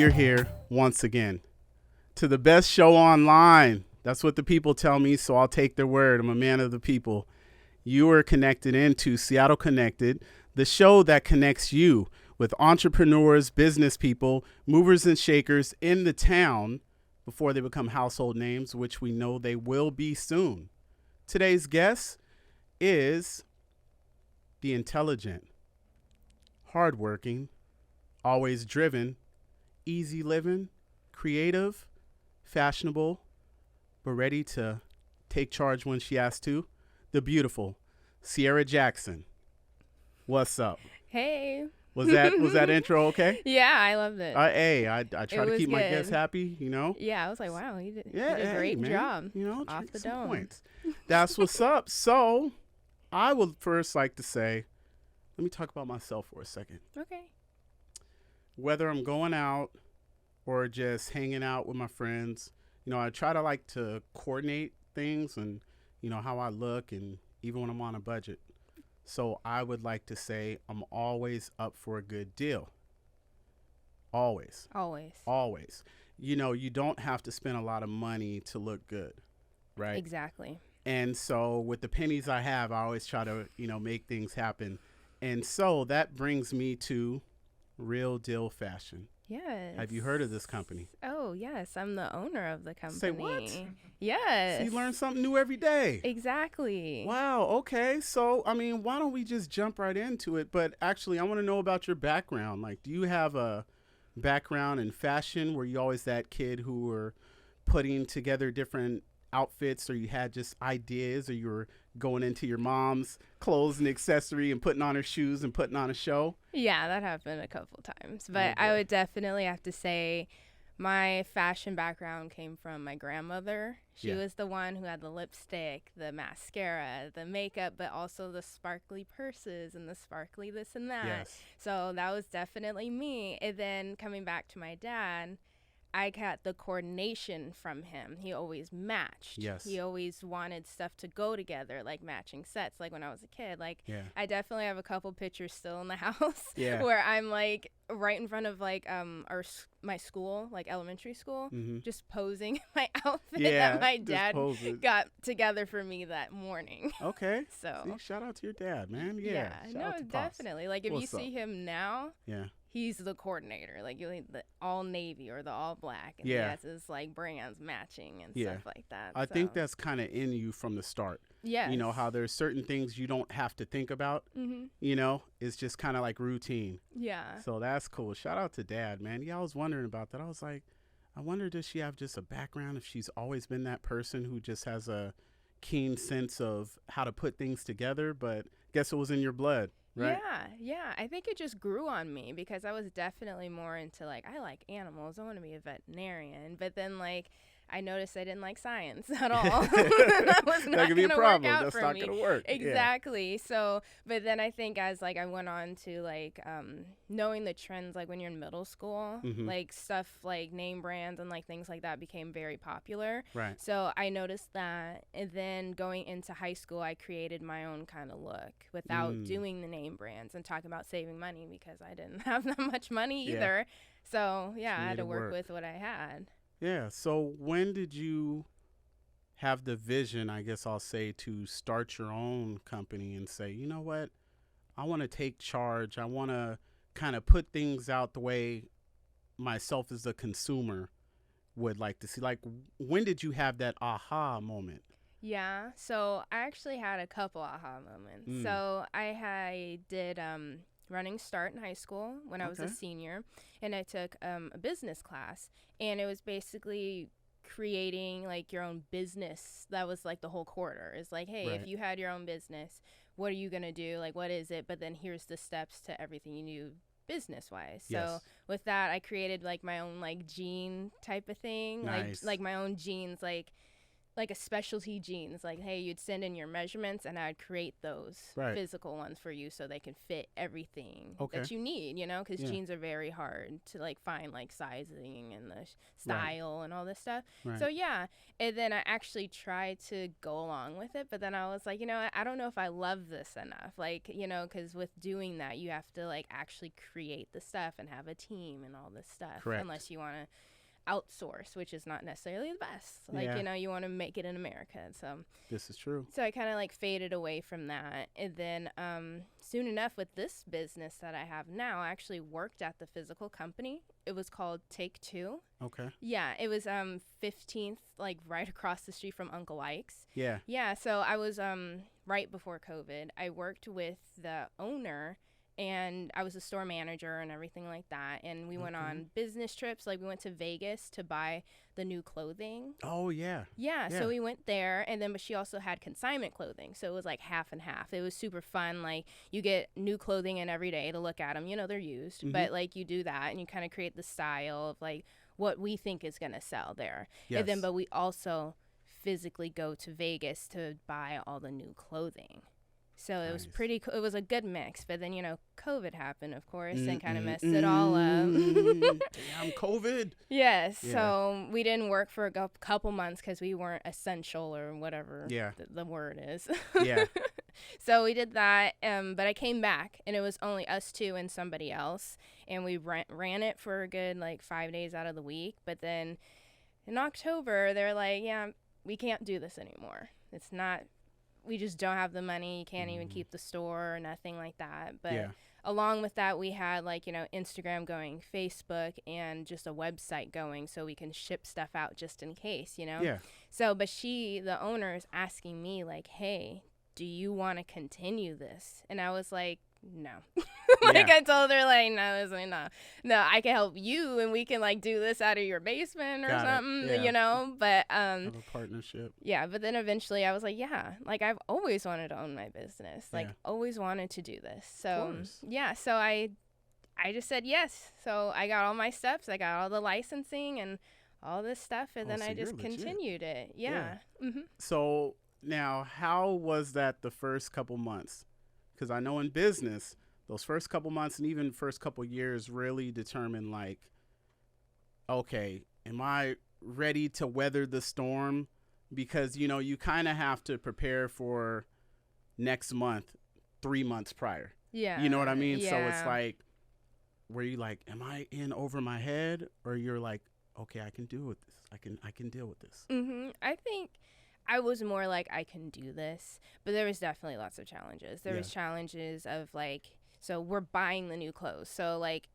you're here once again to the best show online. That's what the people tell me, so I'll take their word. I'm a man of the people. You are connected into Seattle Connected, the show that connects you with entrepreneurs, business people, movers and shakers in the town before they become household names, which we know they will be soon. Today's guest is the intelligent, hardworking, always driven, easy living, creative, fashionable, but ready to take charge when she has to, the beautiful Sierra Jackson. What's up? Hey. Was that intro okay? Yeah, I loved it. I try to keep my guests happy, you know? Yeah, I was like, wow, he did a great job. You know, off the dome. Points. That's what's up. So I would first like to say, let me talk about myself for a second. Okay. Whether I'm going out or just hanging out with my friends, you know, I try to like to coordinate things and, you know, how I look, and even when I'm on a budget. So I would like to say I'm always up for a good deal. Always. You know, you don't have to spend a lot of money to look good, right? Exactly. And so with the pennies I have, I always try to, you know, make things happen. And so that brings me to Real Deal Fashion. Yes. Have you heard of this company? Oh, yes. I'm the owner of the company. Say what? Yes. So you learn something new every day. Exactly. Wow. Okay. So, I mean, why don't we just jump right into it? But actually, I want to know about your background. Like, do you have a background in fashion? Were you always that kid who were putting together different outfits, or you had just ideas, or you were going into your mom's clothes and accessory and putting on her shoes and putting on a show? Yeah, that happened a couple times. But I would definitely have to say my fashion background came from my grandmother. She was the one who had the lipstick, the mascara, the makeup, but also the sparkly purses and the sparkly this and that. Yes. So that was definitely me. And then coming back to my dad, I got the coordination from him. He always matched. Yes. He always wanted stuff to go together, like matching sets, like when I was a kid. Like, I definitely have a couple pictures still in the house where I'm, like, right in front of, like, my school, like elementary school, just posing my outfit that my dad got together for me that morning. Okay. So. See, shout out to your dad, man. Yeah. No, definitely. Like, if What's you see him now. Yeah. He's the coordinator, like you the all navy or the all black, and he has his like brands matching and stuff like that. I think that's kind of in you from the start. Yeah, you know how there's certain things you don't have to think about. You know, it's just kind of like routine. Yeah. So that's cool. Shout out to Dad, man. Yeah, I was wondering about that. I was like, I wonder, does she have just a background? If she's always been that person who just has a keen sense of how to put things together, but I guess it was in your blood. Right? Yeah. I think it just grew on me because I was definitely more into like, I like animals. I want to be a veterinarian. But then like, I noticed I didn't like science at all. That was not going to work out for me. That's not going to work. Exactly. Yeah. So, but then I think as like I went on to like knowing the trends, like when you're in middle school, like stuff like name brands and like things like that became very popular. Right. So I noticed that, and then going into high school, I created my own kind of look without doing the name brands and talking about saving money because I didn't have that much money either. So I had to work with what I had. Yeah. So when did you have the vision, I guess I'll say, to start your own company and say, you know what, I want to take charge. I want to kind of put things out the way myself as a consumer would like to see. Like, when did you have that aha moment? Yeah. So I actually had a couple aha moments. So I did running start in high school when I was a senior, and I took a business class, and it was basically creating like your own business. That was like the whole quarter. It's like, hey, if you had your own business, what are you gonna do? Like, what is it? But then here's the steps to everything you do business wise. So with that, I created like my own like jean type of thing. Nice. Like my own jeans, like like a specialty jeans. Like, hey, you'd send in your measurements and I'd create those physical ones for you so they can fit everything that you need, you know, because jeans are very hard to like find like sizing and the style and all this stuff. So yeah, and then I actually tried to go along with it, but then I was like, you know, I don't know if I love this enough, like, you know, because with doing that you have to like actually create the stuff and have a team and all this stuff. Unless you want to outsource, which is not necessarily the best. Like, you know, you want to make it in America. So this is true. So I kind of like faded away from that. And then soon enough with this business that I have now, I actually worked at the physical company. It was called Take Two. Okay. Yeah, it was 15th, like right across the street from Uncle Ike's. Yeah. Yeah, so I was right before COVID. I worked with the owner, and I was a store manager and everything like that. And we went on business trips. Like, we went to Vegas to buy the new clothing. Oh, yeah. Yeah, so we went there. And then, but she also had consignment clothing. So it was like half and half. It was super fun. Like, you get new clothing in every day to look at them. You know, they're used. But, like, you do that and you kind of create the style of, like, what we think is going to sell there. Yes. And then, but we also physically go to Vegas to buy all the new clothing. So it was pretty cool. It was a good mix. But then, you know, COVID happened, of course, and kind of messed it all up. Damn, COVID. Yes. Yeah. So we didn't work for a couple months because we weren't essential or whatever the word is. Yeah. So we did that. But I came back, and it was only us two and somebody else. And we ran it for a good, like, 5 days out of the week. But then in October, they're like, yeah, we can't do this anymore. It's not... We just don't have the money. You can't even keep the store or nothing like that. But along with that, we had, like, you know, Instagram going, Facebook, and just a website going so we can ship stuff out just in case, you know? Yeah. So, but the owner is asking me, like, hey, do you want to continue this? And I was like, no. I told her, like, no, I was like, no, I can help you, and we can, like, do this out of your basement or something, you know, but have a partnership. Yeah, but then eventually I was like, yeah, like, I've always wanted to own my business, like, always wanted to do this. So yeah, so I just said yes. So I got all my steps, I got all the licensing and all this stuff, and then I just continued it. So now, how was that the first couple months? Because I know in business, those first couple months and even first couple years really determine, like, okay, am I ready to weather the storm? Because, you know, you kind of have to prepare for next month 3 months prior. Yeah. You know what I mean? Yeah. So it's like, were you like, am I in over my head? Or you're like, okay, I can deal with this. I can deal with this. I think I was more like, I can do this, but there was definitely lots of challenges. There was challenges of, like, so we're buying the new clothes. So, like,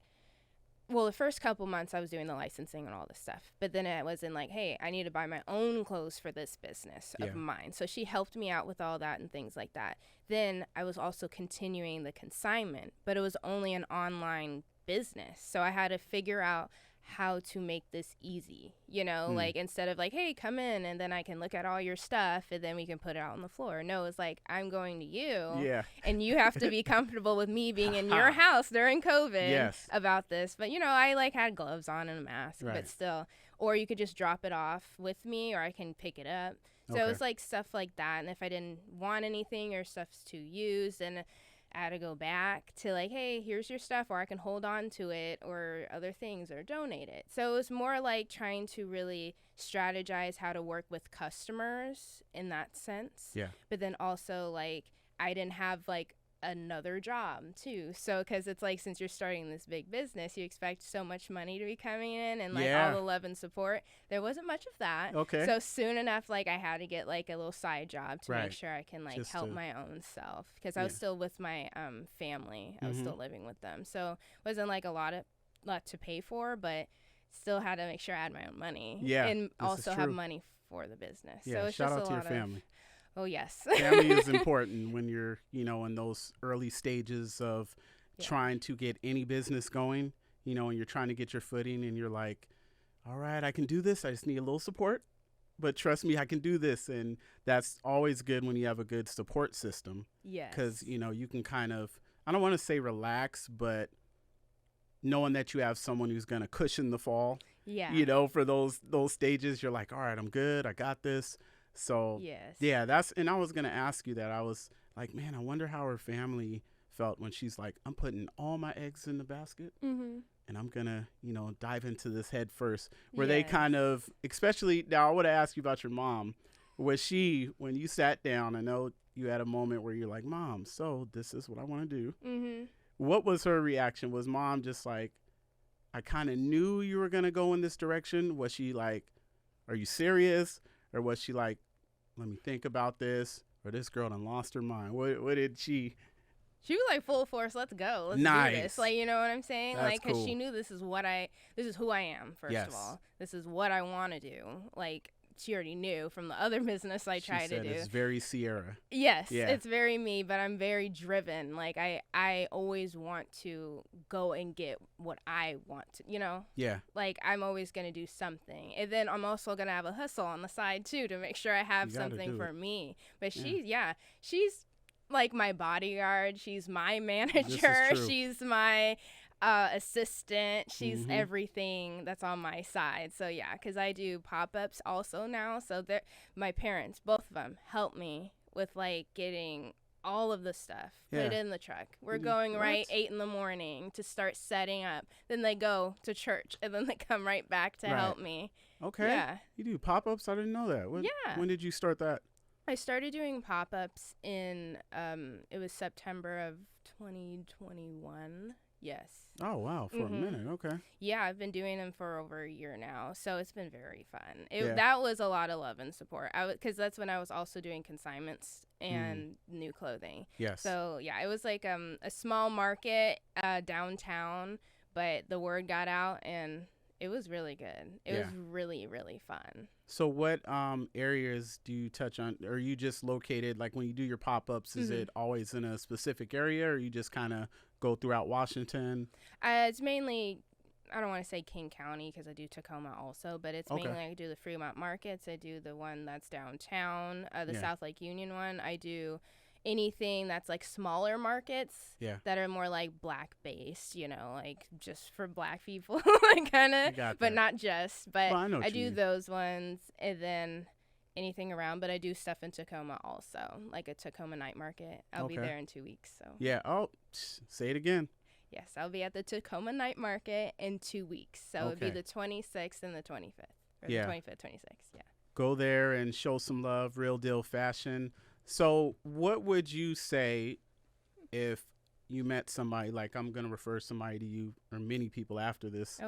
well, the first couple months I was doing the licensing and all this stuff, but then it was in like, hey, I need to buy my own clothes for this business of mine. So she helped me out with all that and things like that. Then I was also continuing the consignment, but it was only an online business. So I had to figure out how to make this easy, you know, like, instead of like, hey, come in and then I can look at all your stuff and then we can put it out on the floor. No, it's like, I'm going to you and you have to be comfortable with me being in your house during COVID about this. But, you know, I like had gloves on and a mask, but still, or you could just drop it off with me or I can pick it up. So it was like stuff like that. And if I didn't want anything or stuff's too used, and I had to go back to like, hey, here's your stuff, or I can hold on to it or other things or donate it. So it was more like trying to really strategize how to work with customers in that sense. Yeah. But then also, like, I didn't have like another job too. So because it's like, since you're starting this big business, you expect so much money to be coming in and like all the love and support. There wasn't much of that. Okay. So soon enough, like, I had to get like a little side job to make sure I can like just help my own self, because I was still with my family. I was still living with them. So it wasn't like a lot to pay for, but still had to make sure I had my own money. Yeah. And also have money for the business. Yeah. So it's shout just out to your family. Oh, yes. Family is important when you're, you know, in those early stages of trying to get any business going, you know, and you're trying to get your footing and you're like, all right, I can do this. I just need a little support. But trust me, I can do this. And that's always good when you have a good support system. Yes. Because, you know, you can kind of, I don't want to say relax, but knowing that you have someone who's going to cushion the fall, you know, for those stages, you're like, all right, I'm good. I got this. So Yes. yeah, and I was gonna ask you that. I was like, man, I wonder how her family felt when she's like, I'm putting all my eggs in the basket, Mm-hmm. and I'm gonna, dive into this head first. Were they Yes. kind of, especially now? I would have asked you about your mom. Was she, when you sat down? I know you had a moment where you're like, Mom, so this is what I want to do. Mm-hmm. What was her reaction? Was Mom just like, I kind of knew you were gonna go in this direction? Was she like, are you serious? Or was she like, let me think about this? Or this girl done lost her mind? What did she? She was like full force. Let's go. Let's Nice. do this. Like, you know what I'm saying? That's Like, because cool. she knew this is who I am. First Yes. of all, this is what I want to do. Like, she already knew from the other business I tried to do. It's very Sierra. Yes, Yeah. it's very me, but I'm very driven. Like, I always want to go and get what I want to, Yeah. Like, I'm always going to do something. And then I'm also going to have a hustle on the side, too, to make sure I have You gotta something do for it. me. But she's like my bodyguard. She's my manager. true. She's my assistant. She's Mhm. everything that's on my side. So yeah, because I do pop-ups also now. So my parents, both of them, help me with like getting all of the stuff. Put it Yeah. in the truck. We're going right What? 8 a.m. to start setting up. Then they go to church and then they come right back to Right. help me. Okay. Yeah. You do pop-ups? I didn't know that. Yeah. When did you start that? I started doing pop-ups in it was September of 2021. Yes. Oh, wow. For a minute. Okay. Yeah, I've been doing them for over a year now, so it's been very fun. Yeah. That was a lot of love and support. Because that's when I was also doing consignments and new clothing. Yes. So yeah, it was like a small market downtown, but the word got out and it was really good. It was really, really fun. So what areas do you touch on? Are you just located, like when you do your pop-ups, is it always in a specific area, or you just kind of go throughout Washington? It's mainly, I don't want to say King County because I do Tacoma also, but it's mainly I do the Fremont markets. I do the one that's downtown, the South Lake Union one. I do anything that's like smaller markets that are more like black based, like just for black people kind of, but not just, but well, I do those ones, and then anything around, but I do stuff in Tacoma also, like a Tacoma night market. I'll be there in 2 weeks. So yeah. Oh, say it again. Yes, I'll be at the Tacoma night market in 2 weeks. So it'd be the 26th and the 25th, or the 25th, 26th. Yeah. Go there and show some love. Real deal fashion. So what would you say if you met somebody, like I'm going to refer somebody to you or many people after this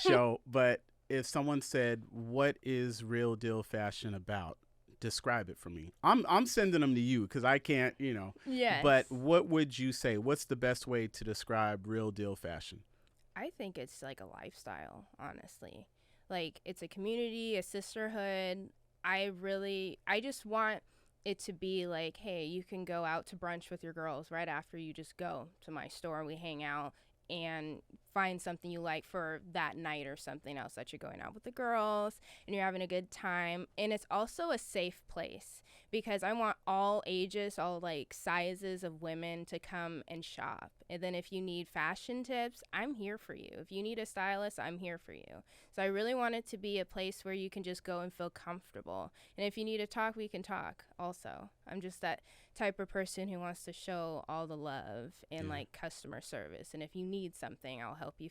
show, but if someone said, what is Real Deal Fashion about? Describe it for me. I'm sending them to you because I can't, Yes. But what would you say? What's the best way to describe Real Deal Fashion? I think it's like a lifestyle, honestly. Like, it's a community, a sisterhood. I just want it to be like, hey, you can go out to brunch with your girls right after you just go to my store. We hang out and find something you like for that night or something else that you're going out with the girls and you're having a good time. And it's also a safe place because I want all ages, all like sizes of women to come and shop. And then if you need fashion tips, I'm here for you. If you need a stylist, I'm here for you. So I really want it to be a place where you can just go and feel comfortable. And if you need to talk, we can talk also. I'm just that type of person who wants to show all the love and like customer service. And if you need something, I'll help you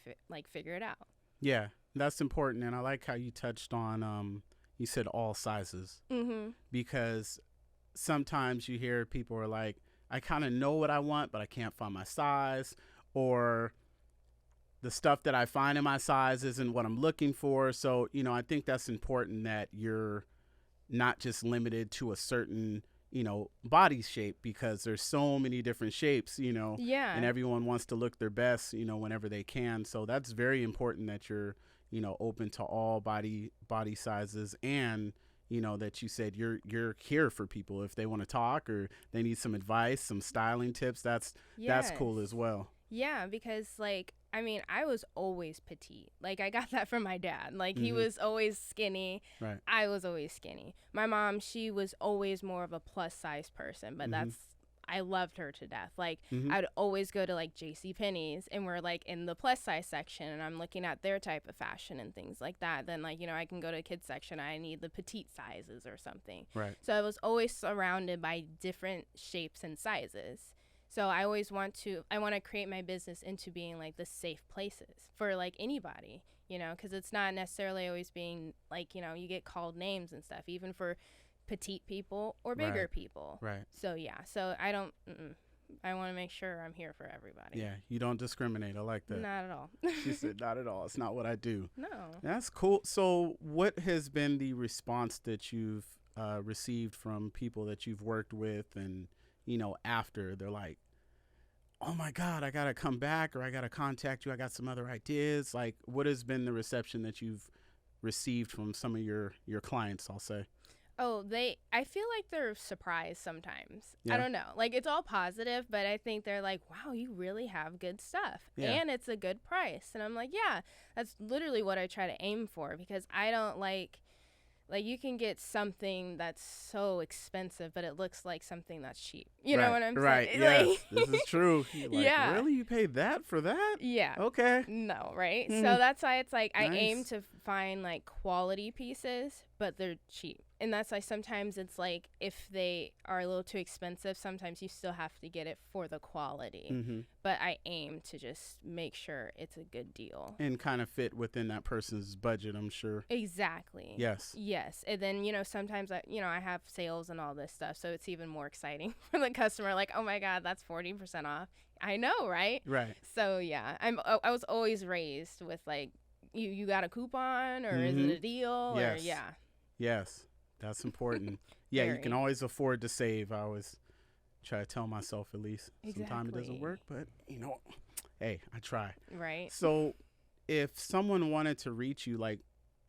figure it out. Yeah, that's important. And I like how you touched on, you said all sizes, because sometimes you hear people are like, I kind of know what I want, but I can't find my size, or the stuff that I find in my size isn't what I'm looking for. So, I think that's important that you're not just limited to a certain, body shape, because there's so many different shapes, and everyone wants to look their best, whenever they can. So that's very important that you're, open to all body sizes, and that you said you're here for people if they want to talk or they need some advice, some styling tips. That's cool as well. Yeah, because I was always petite. Like, I got that from my dad. Like, he was always skinny. Right. I was always skinny. My mom, she was always more of a plus size person, but I loved her to death. Like, Mm-hmm. I'd always go to like J.C. Penney's, and we're like in the plus size section, and I'm looking at their type of fashion and things like that. Then, like, I can go to kids section. I need the petite sizes or something. Right. So I was always surrounded by different shapes and sizes. So I always want to create my business into being like the safe places for like anybody, because it's not necessarily always being like, you get called names and stuff, even for petite people or bigger people. Right. So yeah, so I don't, I want to make sure I'm here for everybody. Yeah, you don't discriminate. I like that. Not at all. She said, not at all. It's not what I do. No. That's cool. So what has been the response that you've received from people that you've worked with, and, after they're like, oh my God, I got to come back, or I got to contact you. I got some other ideas. Like, what has been the reception that you've received from some of your clients, I'll say? Oh, I feel like they're surprised sometimes. Yeah. I don't know. Like, it's all positive, but I think they're like, wow, you really have good stuff. Yeah. And it's a good price. And I'm like, yeah, that's literally what I try to aim for, because I don't like you can get something that's so expensive, but it looks like something that's cheap. You know what I'm saying? Right, yes. This is true. You're like, Yeah. really? You paid that for that? Yeah. Okay. No, right? Hmm. So that's why it's like I Nice. aim to find like quality pieces, but they're cheap. And that's why sometimes it's like if they are a little too expensive, sometimes you still have to get it for the quality. Mm-hmm. But I aim to just make sure it's a good deal. And kind of fit within that person's budget, I'm sure. Exactly. Yes. Yes. And then, sometimes I have sales and all this stuff, so it's even more exciting for the customer. Like, oh my God, that's 40% off. I know, right? Right. So yeah, I was always raised with like, you got a coupon, or is it a deal? Yes. Or yeah. Yes. That's important. Yeah, you can Very. always afford to save. I always try to tell myself, at least. Sometimes it doesn't Exactly. work, but, hey, I try. Right. So if someone wanted to reach you, like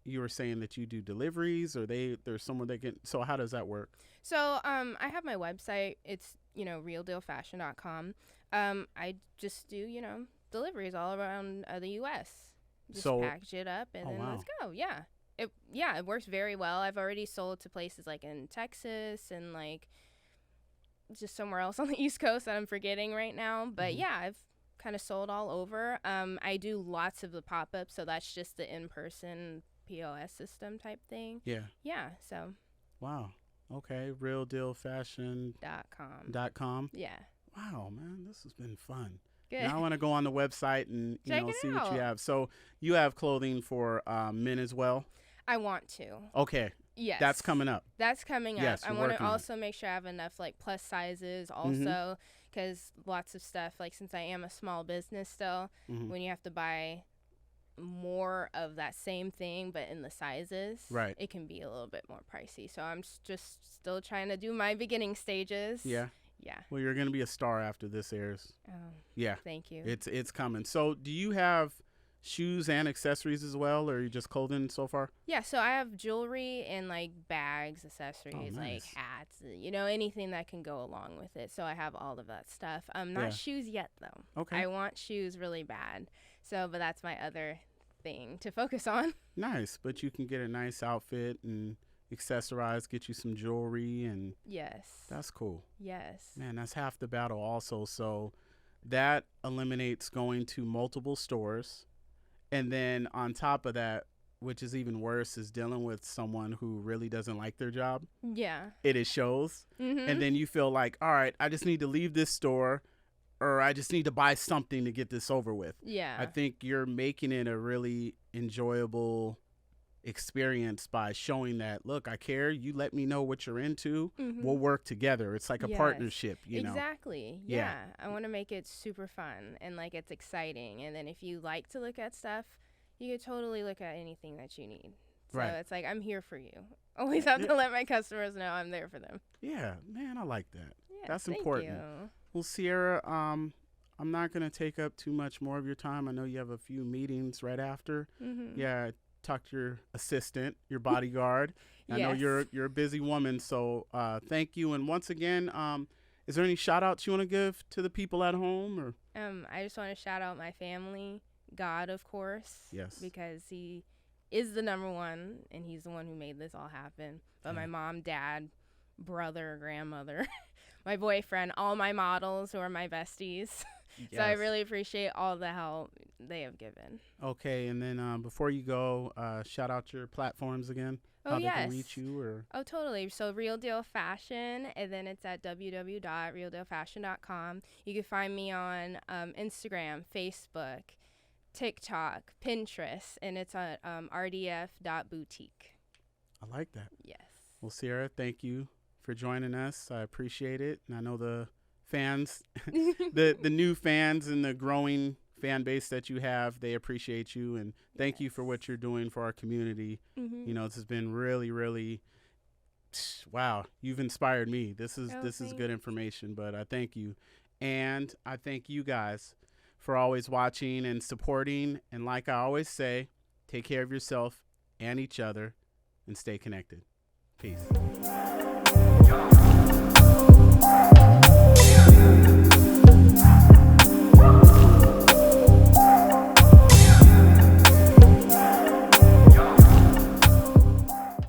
you were saying that you do deliveries, or there's somewhere they can, so how does that work? So I have my website. It's realdealfashion.com. I just do deliveries all around the U.S. Just So- package it up and Oh, then wow. let's go. Yeah. It works very well. I've already sold to places like in Texas and like just somewhere else on the East Coast that I'm forgetting right now. But yeah, I've kind of sold all over. I do lots of the pop-ups, so that's just the in-person POS system type thing. Yeah. Yeah, so Wow. Okay. realdealfashion.com. .com. Yeah. Wow, man, this has been fun. Good. Now I want to go on the website and Check it see what you out. have. So you have clothing for men as well. I want to. Okay, Yes. that's coming up. That's coming up. Yes, I you're want to working on it. also make sure I have enough like plus sizes also, because lots of stuff, like since I am a small business still, Mhm. when you have to buy more of that same thing but in the sizes, Right. it can be a little bit more pricey. So I'm just still trying to do my beginning stages. Yeah. Yeah. Well, you're gonna be a star after this airs. Oh, Yeah, thank you. it's coming. So do you have shoes and accessories as well, or are you just clothing so far? Yeah, so I have jewelry and like bags, accessories, like nice. hats, anything that can go along with it. So I have all of that stuff. Not Yeah. shoes yet though. Okay. I want shoes really bad. So, but that's my other thing to focus on. Nice, but you can get a nice outfit and accessorize, get you some jewelry, and Yes. that's cool. Yes. Man, that's half the battle also. So that eliminates going to multiple stores. And then on top of that, which is even worse, is dealing with someone who really doesn't like their job. Yeah. It shows. Mhm. And then you feel like, all right, I just need to leave this store, or I just need to buy something to get this over with. Yeah. I think you're making it a really enjoyable experience by showing that, look, I care. You let me know what you're into. Mhm. We'll work together. It's like a Yes. partnership, you know? Exactly. Yeah. Yeah. I want to make it super fun and like it's exciting. And then if you like to look at stuff, you could totally look at anything that you need. So Right. it's like, I'm here for you. Always have to let my customers know I'm there for them. Yeah, man, I like that. Yeah, That's thank important. you. Well, Sierra, I'm not going to take up too much more of your time. I know you have a few meetings right after. Mhm. Yeah, talk to your assistant, your bodyguard. I know Yes. you're a busy woman, so thank you. And once again, is there any shout outs you want to give to the people at home? Or I just want to shout out my family, God, of course. Yes. Because he is the number one, and he's the one who made this all happen. But Yeah. my mom, dad, brother, grandmother, my boyfriend, all my models who are my besties. So I really appreciate all the help they have given. Okay, and then before you go, shout out your platforms again. Oh, how yes. They can reach you, or Oh, totally. So Real Deal Fashion, and then it's at www.realdealfashion.com. You can find me on Instagram, Facebook, TikTok, Pinterest, and it's at rdf.boutique. I like that. Yes. Well, Sierra, thank you for joining us. I appreciate it, and I know the fans, the new fans and the growing fan base that you have, they appreciate you, and thank you for what you're doing for our community. You know, this has been really, really, wow, you've inspired me. This is good information, but I thank you, and I thank you guys for always watching and supporting, and like I always say, take care of yourself and each other and stay connected. Peace.